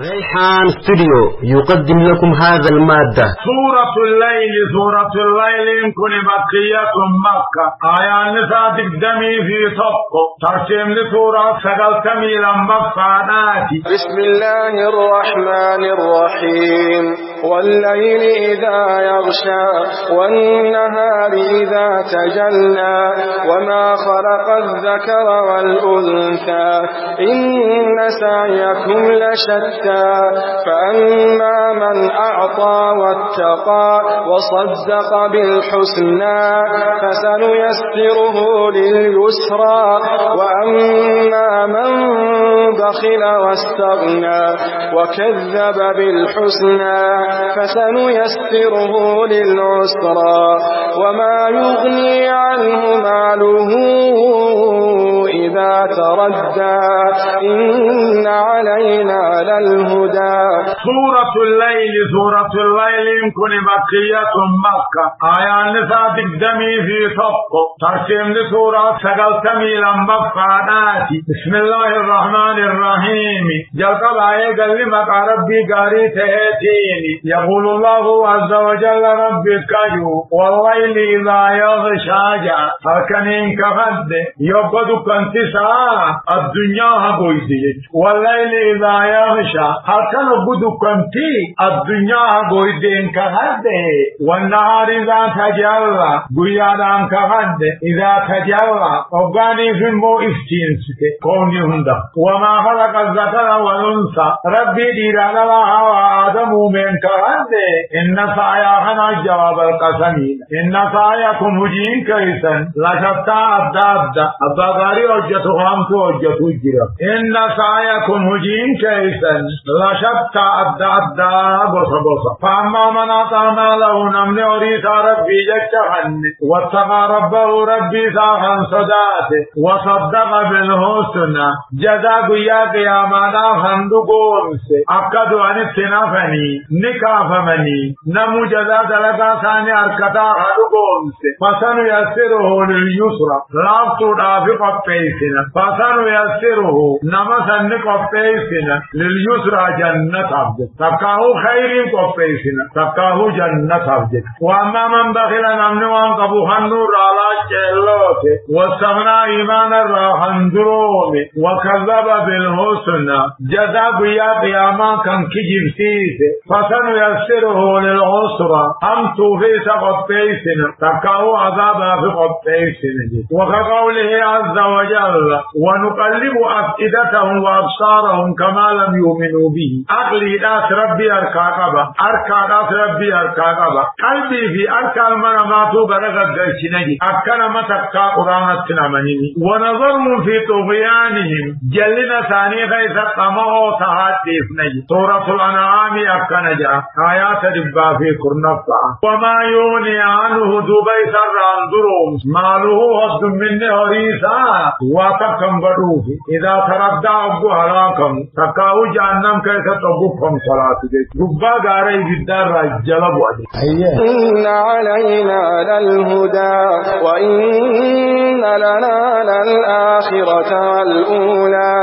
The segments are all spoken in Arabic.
ريحان ستوديو يقدم لكم هذا المادة. سورة الليل إن كن بقية مكة آيان نساتك دمي في طبق ترسم لسورة سقل تميلا مفاناتي. بسم الله الرحمن الرحيم. والليل إذا يغشى والنهار إذا تجلى وما خلق الذكر والأنثى إن سعيكم لشتى فأما من أعطى واتقى وصدق بالحسنى فسنيسره لليسرى وأما من بخل واستغنى وكذب بالحسنى فسنيسره للعسرى وما يغني عنه ماله إذا تردى إن علينا للهدى. سورة الليل إن كن بقية مكة آيان نساتك دمي في طبق ترسم لسورة سقل تميلا مفاناتي. بسم الله الرحمن الرحيم. جلقب آية قل مقع ربي قاري تهتيني يقول الله عز وجل ربي كجو والليل إذا يغشى هكذا كفد يبدو كنتسا الدنيا هقويدي والليل إذا يغشى هكذا بدو كنتي الدنيا هقويدي كفد والنهار إذا تجلى قيادان كفد إذا تجلى وقاني في المو افتينسك كوني هندا وما خلق الذكر والأنثى ربي ديرانا لها وآدم من كفد إن سعيانا جواب القسمين إن سعيكم هجين كيسا لشتا أبدا غاري وجتو خامسو وجتو جرا إن سعيكم هجين كيسا لشتا أبدا بصا فأما من أطعنا له نمن وريسا ربي جتحن واتقى ربه ربي ساخن صداته وصدق بالحسنى جزا قيا قيامانا خندو قومسي أكدو أن اتنافني نكافمني نمو جزا دلقا ثاني أركتا خندو قومسي فسنو يسره لليسرى لافتو دافي قبيسنا فسنو يسره نمسن قبيسنا لليسرى جنة عبد تبقاه خير قبيسنا تبقاه جنة عبد وأما من بخل نمنوان قبوها النور على جلوت واستغنى إيمان الراحن درومي وكذب بالحسنى جزا قيا قياما كان كجب سيسي فسنو يسره للعسرى هم توفيس قبيسنا تبقاه عذابا في قبيسنا وكقوله عز وجل ونقلب أفئدتهم وأبصارهم كما لم يؤمنوا به أقلي داس ربي أركاقبا قلبي في أركا المناماتو برغت درشنجي أكنا متقا قرآن السنامنيني ونظرهم في طغيانهم جلنا ثاني غيث قمعو سهات ديفنجي سورة الأنعام أكنا جاء آيات ربا في كرنفع وما يغني عنه دبي سر اندروم ماله وقت من هريسا واتكم بدوه إذا تردى أبو حراكم تكاو جهنم كيسا تبوكم صلاة ديك ربا غاري بالدار رجلب ودي إن علينا للهدى وإن لنا للآخرة والأولى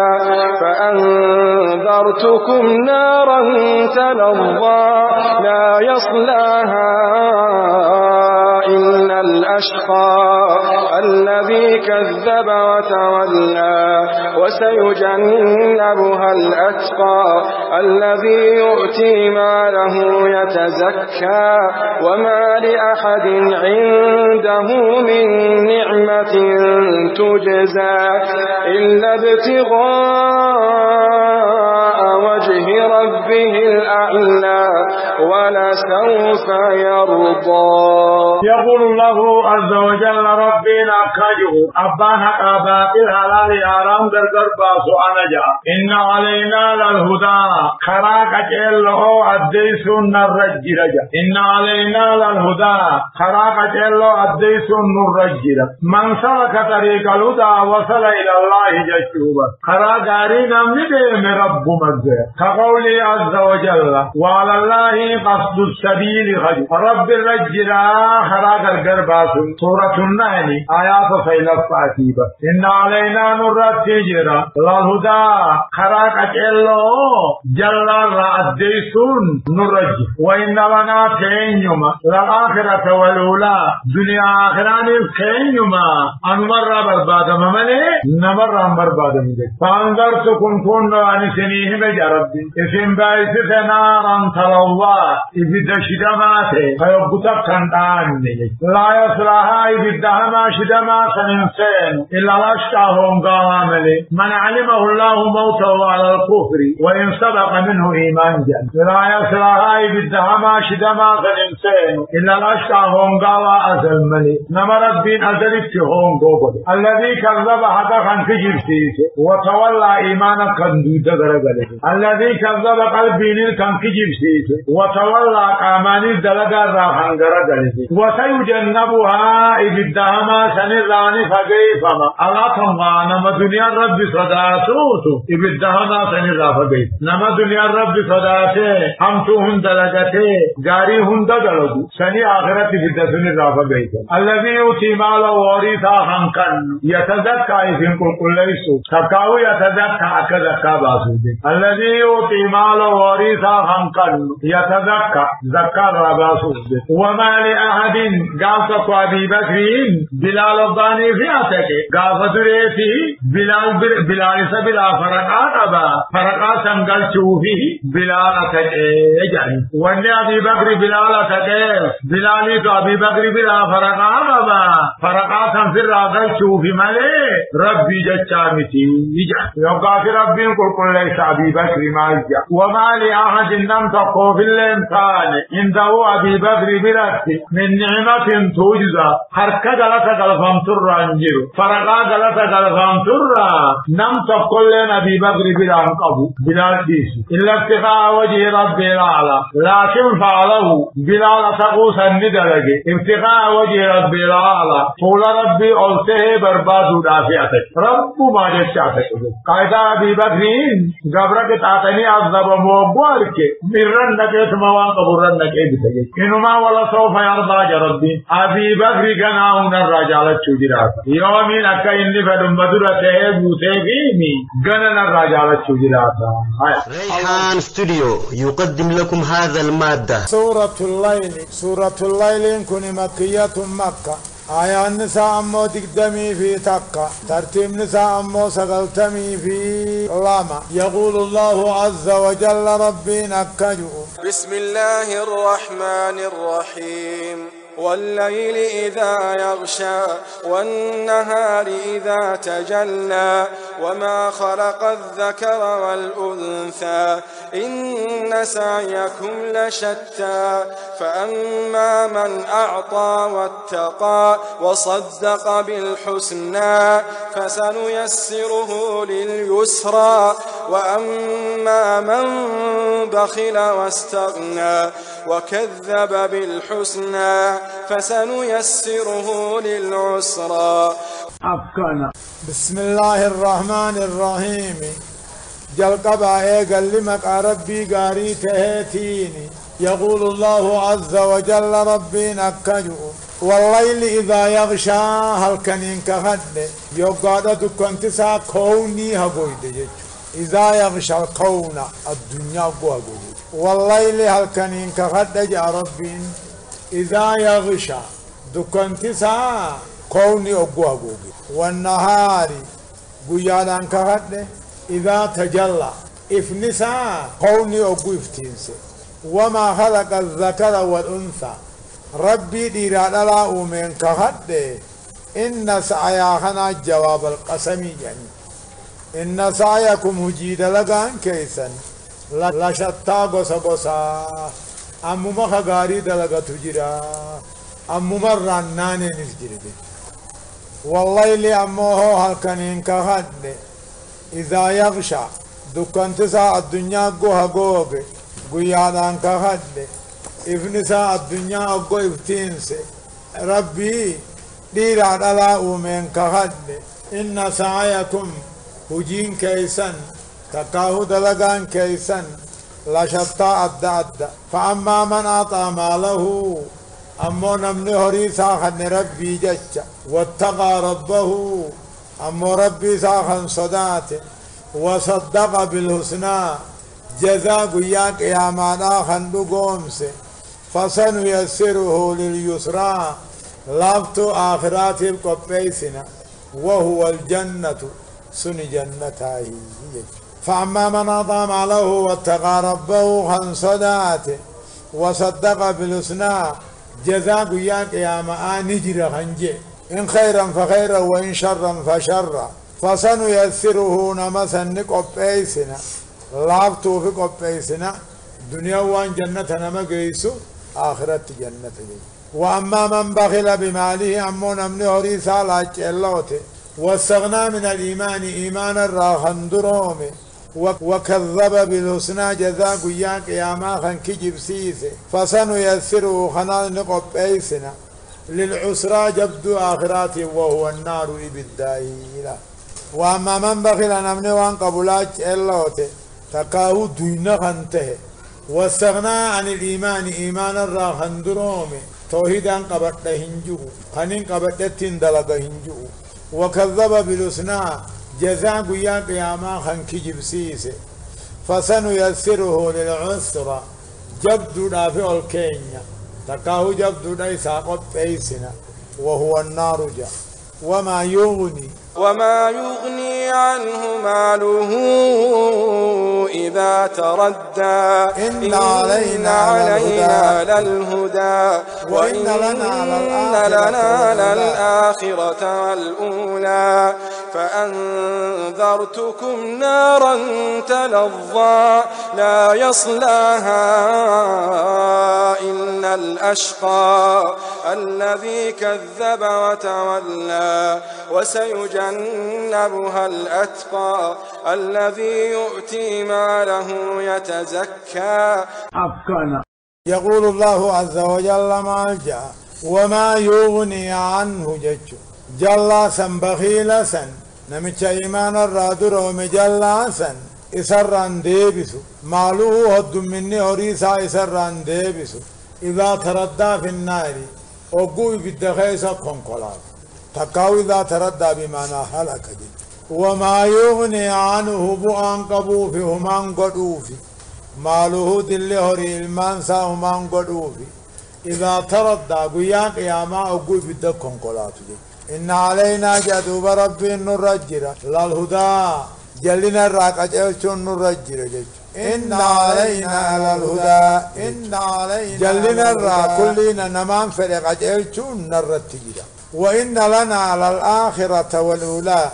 فأنذرتكم نارا تلظى لا يصلاها إلا الأشقى الذي كذب وتولى وسيجنبها الأتقى الذي يؤتي ماله يتزكى وما لأحد عنده من نعمة تجزى إلا ابتغاء وجه ربه الأعلى ولسوف يرضى. يقول الله عز وجل ربنا كجه أبانا قاباقر حلال آرام درگر باسو أنجا إن علينا للهدى خراك جله أديسون نرجرجا إن علينا للهدى خراك جله أديسون نرجرجا من سلك طريق الهدى وصل إلى الله جشوبا خراغاري نمده من رب مزه كقولي عز وجل وعلى الله قصد السبيل خجو رب الرجل خراغر گرباسو سورة النحل آيات فيلفاتي بس إن علينا نرتي جرا للهدى خراك أجلو جل رأديسون نرجي وإن لنا كينيما للآخرة والأولى دنيا آخران كينيما أنمر برباد مملي نمر برباد مجد فأنذرتكم كن عن سنيه مجرد اسم بايس نارا تلوى إذ دشدماته فيبتك كنتاني لا يصلها إذ الدهما شدما سننسين إلا لشتاهم قاملي من علمه الله موته على الكفر وإن سبق منه إيمان جن لا يصلها إذ الدهما شدما سننسين إلا لشتاهم قاوا أزلملي نمرت بين أزلتهم قوبل الذي كذب حقا في جبسيسه وتولى إيمانا كندود غرغله الذي كذب قلبين كان في جبسيسه وتولى قاماني دلغا راحان غرغله وسيجنبها إذ الدهما سنراني فقيفما الله تنغى نما دنيا رب صداتوتو إذ الدهما سنرا فقيف نما دنيا رب صداته همتو هندلغته غاري هندلغو سني آخرت إذ سنرا فقيف الذي يؤتي مال وارثا هنكن يتزكى إذن كل ليسو تكاو يتزكى أكذكى باسودي الذي يؤتي مال وارثا هنكن يتزكى زكى رباسودي وما لأحد قافتك أبي بكرين بلال الضاني في أتك قافت ريتي بلال سبلا فرقات أبا فرقات سنقل شوفي بلال أتك إجاني واني أبي بكر بلال أتك بلالي تو أبي بكر بلا فرقات أبا فرقات سنفر راقل شوفي ملي ربي جتشامتي إجاني يبقى في ربي كل ليس أبي بكر ما إجا وما لأحد نم تقو في الإنسان عنده أبي بكر برأسي من نعمة توجزا حركة غلطة غلطان ترى انجيرو فرقا غلطة غلطان ترى نم تقول لنا أبي بكر بلا انقبو بلا ديسي إلا ابتغاء وجه ربي الأعلى لكن فعله بلا تقوس الندلق ابتغاء وجه ربي الأعلى فول ربي ألته بربادو دافعتك رب ما جشعتك قاعدة أبي بكرين قبرك تعتني عذب موبوالك مرن نكيت موان قبرن نكيت بتجي إنما ولا سوف يرضى ربي أبي بكر كناون الرجال تشجرات يومين أكا إني فدم بدرة بوتيني جنن الرجال تشجرات ريحان ستوديو يقدم لكم هذا المادة سورة الليل كن مكية مكة آية النساء أمو تقدمي في تقى ترتيب نساء أمو سقلتمي في لاما يقول الله عز وجل ربي نكجو بسم الله الرحمن الرحيم والليل إذا يغشى والنهار إذا تجلى وما خلق الذكر والأنثى إن سعيكم لشتى فأما من أعطى واتقى وصدق بالحسنى فسنيسره لليسرى وأما من بخل واستغنى وكذب بالحسنى فسنيسره للعسرى أفكانا بسم الله الرحمن الرحيم جل قبا قال لمك ربي قاري تهتيني يقول الله عز وجل ربي نكجو والليل إذا يغشى هل كنين كهد يقعد كنت سا كوني هقويد إذا يغشى الكون الدنيا قوي والليل هل كنين كهد يا ربي إذا يغشى دكنت سا كوني أقوى والنهار قيادان كهد إذا تجلى إفنسا كوني أقوى افتنسي وما خلق الذكر والأنثى ربي ديرا لا أمين كهد إن سعياخنا جواب القسم يعني إن سعيكم هجيد لغان كيسا لا شتا غسا غسا أمو مخغاري دلغا تجرا أمو مران ناني نسجرد والليل أموه هلكنين كهد إذا يغشى دكانت سا الدنيا قوها قوغ قيادان كهد إفنسا الدنيا قو إفتينس ربي ديرا دلا أمين كهد إن سعيكم هجين كيسن تكاهو دلغان كيسن لا شتا أدى فأما من أعطى ماله أمو نمني هوري ساخن ربي جتش واتقى ربه أمو ربي ساخن صداته وصدق بالحسنى جزاء قياك يا مانا خندو قومس فسنيسره لليسرى لابتو آخرات القبيسنا وهو الجنة سن جنتاه فأما من أطام له واتقى ربه خنصداته وصدق بالحسنى جزاء قياك يا ما نجر خنجي إن خيرا فخيرا وإن شرا فشرا فسنيسره نمسا نقبيسنا لابتو في قبيسنا دنيا وان جنة نمقيسو آخرت جنة جي. وأما من بخل بماله أمون أمني هريسا لاج اللوته واستغنى من الإيمان إيمانا راخن درومي وكذب بالحسنى جزاء قياك يا ما خن كجب سيسي فسنيسره خنال نقب أيسنا للعسرى جبد آخراته وهو النار إبدائيلا. وأما من بخل أمني وان قبلاج اللوته تقاو دين خنته واستغنى عن الإيمان إيمانا راخن درومي توحيدا قبط هنجو خنين قبط تندلق هنجو وكذب بالحسنى جزاء قياك يا ما خن كجب سيسي فسنيسره للعسرى جبد دافع الكينيا تقاو جبد دايسا قد فيسنا وهو النار جا وما يغني عنه ماله إذا تردى إن علينا للهدى وإن لنا للآخرة والأولى فأنذرتكم نارا تلظى لا يصلاها إلا الأشقى الذي كذب وتولى وسيجنبها الأتقى الذي يؤتي ماله يتزكى. يقول الله عز وجل ما جاء وما يغني عنه جل سن بخيل سن نمتش إيمان الرادر ومجل سن إسران ديبسو مالوه هد مني هريسا إسران ديبسو إذا تردى في النار وقوي بالدخيصة كونكولات تقاو إذا تردى بمعنى هلك وما يغني عنه بؤان قبوفي همان قدوفي مالوه دل هري المانسا همان قدوفي إذا تردى قيان قياما وقوي بالدخيصة كونكولات إن علينا جدوب ربي نرجر للهدى جلنا الراقج الشون نرجر إن علينا للهدى إن علينا جلنا الراق كلنا نمان فرق الشون نرتجر وإن لنا للآخرة والأولى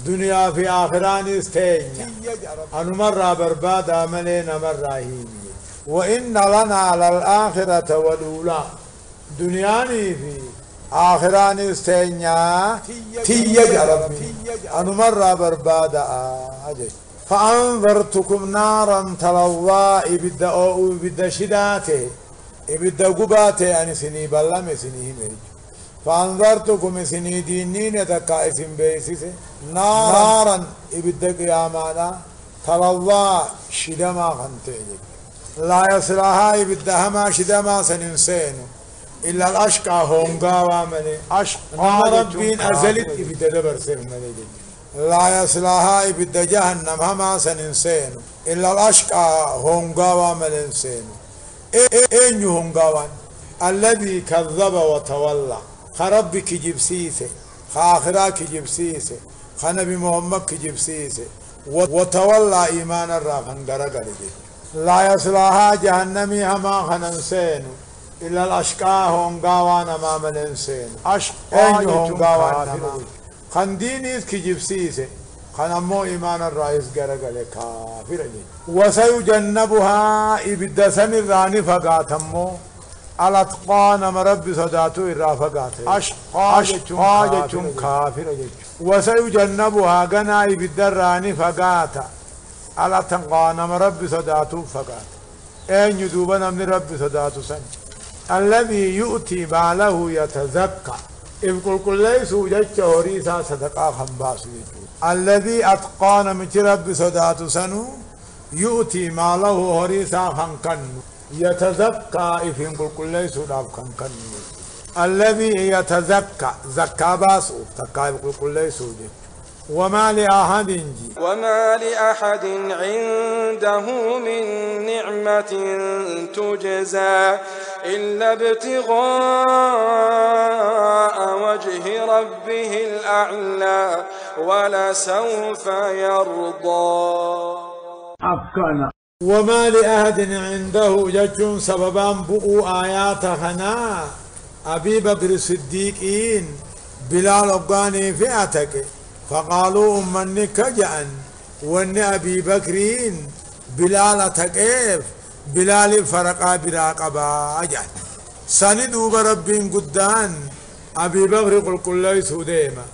دنيا في آخران استينا أن مرة بربادا ملينا مرة هيني وإن لنا للآخرة والأولى دنياني في آخران استينا تيجا ربي أنا مرة بربادة أجي فأنذرتكم نارا تلظى إبدا شداته إبدا قباته أنا سني بلام سني ميج فأنذرتكم سني دينين تكا اسم بيسيس نارا إبدا قيامانا تلظى شدما خنتيجي لا يصلها إبدا هما شدما سننسينو إلا الأشقى هونغا وامني أشقى ربين أزلت إبدا دبر سيمني لا يصلها إبدا جهنم هما سننسين إلا الأشقى هونغا وامني إنسين إين هونغا وان الذي كذب وتولى خرب كجبسيسه خاخرا كجبسيسه خنبي محمد كجبسيسه وتولى إيمان الراخن غرغري لا يصلها جهنمي هما خننسين إلا الأشقى هونغاوان أمام الإنسان أشقى هونغاوان خندينيس كجبسيسه خنمو إيمان الرئيس غرغل كافر وسيجنبها إبدا سمراني فقاتمو الأتقان مرب صداتو إرافقاته أشقى جتون كافر وسيجنبها غنا إبدا راني فقاته الأتقان مرب صداتو فقاته أين يدوبنا من رب صداتو سن الذي يؤتي ماله يتزكى إذ كل ليس وجدت هريسا صدقاء خنباس الذي أتقان من رب صدات سنو يؤتي ماله هريسا خنكن يتزكى إذ كل ليس رب خنكن الذي يتزكى زكى باسو تكاي كل يسوجد وما لأحد عنده من نعمة تجزى إلا ابتغاء وجه ربه الأعلى ولسوف يرضى وما لأحد عنده جج سببا بؤوا آياتنا أبي بكر الصديقين بلال أبغاني فئتك فقالوا أمني كجأن وأن أبي بكرين بلال تكيف بلال فرقا براقبا أجل سندوا بربين قدان أبي بكر قل كل يسوديما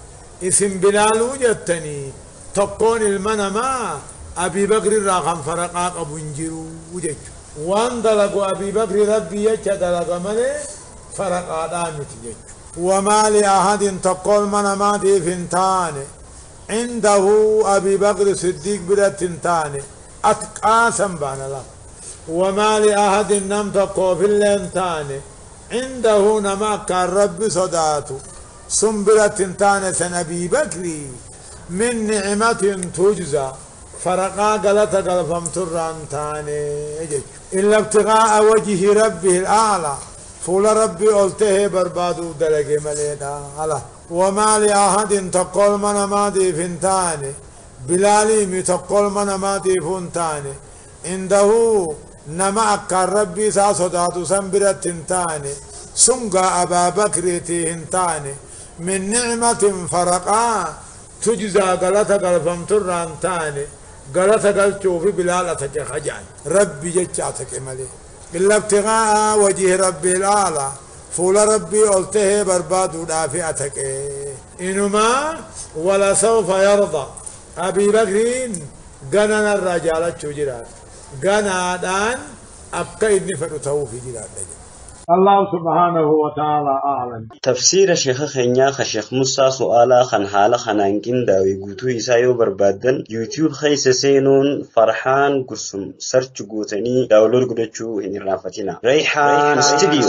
اسم بلال وجدتني تقون المنما أبي بكر راقم فرقا قبنجروا وجد وان دلقوا أبي بكر ربي يجدلق ملي فرقا دامت جد وما لأحد تقول منما دي فنتان عنده أبي بكر صديق بلا تنتان أتقى سنبان الله وما لأحد نم تقو في اللينتان عنده نما كان رب صداته سنبلا تنتان سن أبي بكر من نعمة تجزى فرقا قلت قلفم ترانتان إلا ابتغاء وجه ربه الأعلى فول ربي قلته بربادو دلق مليدا الله وما لأحد تقول من ما دي فنتاني بلالي مي تقول من ما دي فنتاني عنده نما أكار ربي ساسوداتو سنبرت تنتاني سنغا أبا بكر تنتاني من نعمة فرقا تجزى غلطة قلفم ترانتاني غلطة قلتو في بلالتك خجان ربي جتشاتك ملي إلا ابتغاء وجه ربي الأعلى فول ربي قلته بربادو دافئتك إنما ولا سوف يرضى أبي بكرين غننا الرجال جرات غنا دان أبقى إني فرطه في جرات الله سبحانه وتعالى أعلم. تفسير شيخ خنيا شيخ موسى سؤالا خن حالا خنانكين داوي قوتو إسايو بربادن يوتيوب خيس سينون فرحان قسم سرچ قوتني داولور قدچو هنرنا فتنا ريحان ستوديو